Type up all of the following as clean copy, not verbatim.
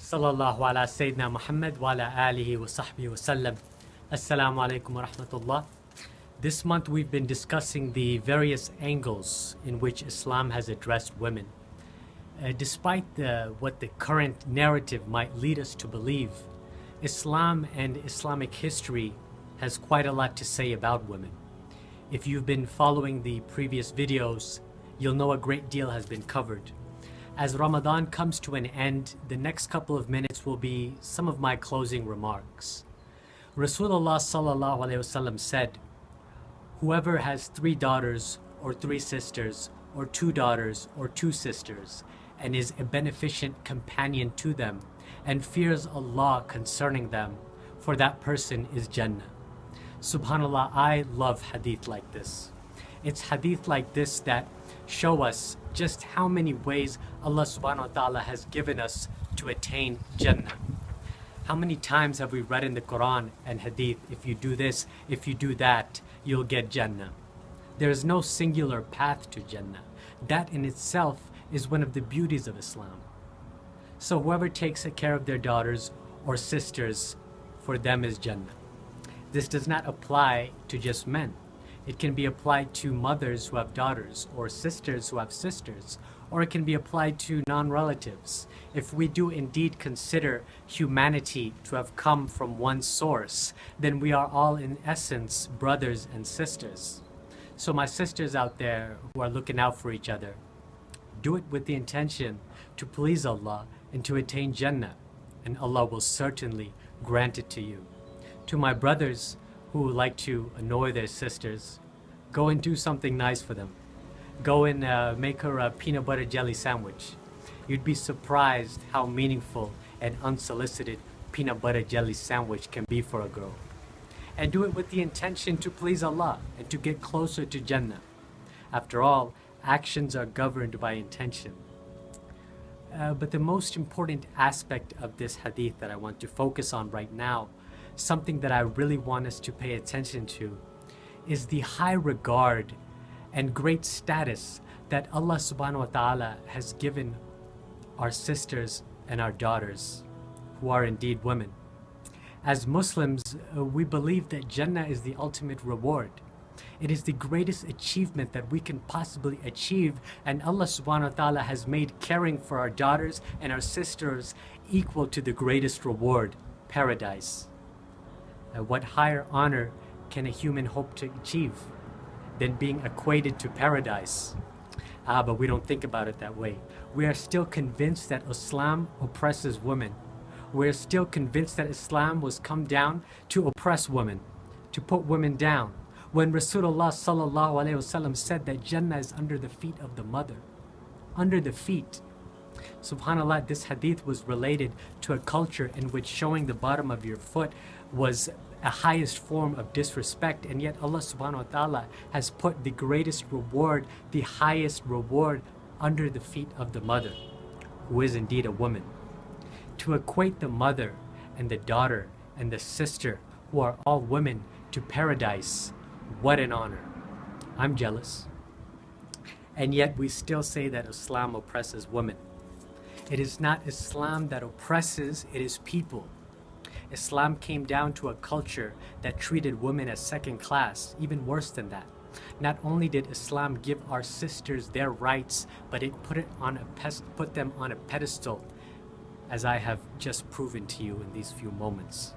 Sallallahu ala Sayyidina Muhammad wa ala alihi wa sahbihi wa sallam. Assalamu alaikum wa rahmatullah. This month we've been discussing the various angles in which Islam has addressed women. Despite what the current narrative might lead us to believe, Islam and Islamic history has quite a lot to say about women. If you've been following the previous videos, you'll know a great deal has been covered. As Ramadan comes to an end, the next couple of minutes will be some of my closing remarks. Rasulullah sallallahu alaihi wasallam said, "Whoever has 3 daughters or 3 sisters or 2 daughters or 2 sisters and is a beneficent companion to them and fears Allah concerning them, for that person is Jannah." Subhanallah, I love hadith like this. It's hadith like this that show us just how many ways Allah subhanahu wa ta'ala has given us to attain Jannah. How many times have we read in the Qur'an and hadith, if you do this, if you do that, you'll get Jannah. There is no singular path to Jannah. That in itself is one of the beauties of Islam. So whoever takes care of their daughters or sisters, for them is Jannah. This does not apply to just men. It can be applied to mothers who have daughters or sisters who have sisters, or it can be applied to non-relatives. If we do indeed consider humanity to have come from one source, then we are all in essence brothers and sisters. So my sisters out there who are looking out for each other, do it with the intention to please Allah and to attain Jannah, and Allah will certainly grant it to you. To my brothers who like to annoy their sisters, go and do something nice for them. Go and make her a peanut butter jelly sandwich. You'd be surprised how meaningful an unsolicited peanut butter jelly sandwich can be for a girl. And do it with the intention to please Allah and to get closer to Jannah. After all, actions are governed by intention. But the most important aspect of this hadith that I want to focus on right now, something that I really want us to pay attention to, is the high regard and great status that Allah subhanahu wa ta'ala has given our sisters and our daughters, who are indeed women. As Muslims, we believe that Jannah is the ultimate reward. It is the greatest achievement that we can possibly achieve, and Allah subhanahu wa ta'ala has made caring for our daughters and our sisters equal to the greatest reward, paradise. What higher honor can a human hope to achieve than being equated to paradise? But we don't think about it that way. We are still convinced that Islam oppresses women. We are still convinced that Islam was come down to oppress women, to put women down. When Rasulullah sallallahu alaihi wasallam said that Jannah is under the feet of the mother, under the feet. Subhanallah, this hadith was related to a culture in which showing the bottom of your foot was a highest form of disrespect, and yet Allah subhanahu wa ta'ala has put the greatest reward, the highest reward, under the feet of the mother, who is indeed a woman. To equate the mother and the daughter and the sister, who are all women, to paradise, what an honor. I'm jealous. And yet we still say that Islam oppresses women. It is not Islam that oppresses, it is people. Islam came down to a culture that treated women as second class, even worse than that. Not only did Islam give our sisters their rights, but it put them on a pedestal, as I have just proven to you in these few moments.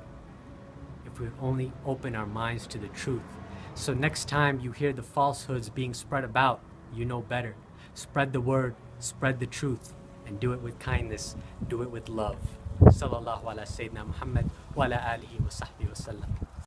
If we only open our minds to the truth. So next time you hear the falsehoods being spread about, you know better. Spread the word, spread the truth, and do it with kindness, do it with love. Sallallahu ala Sayyidina Muhammad wa ala alihi wa sahbihi wa sallam.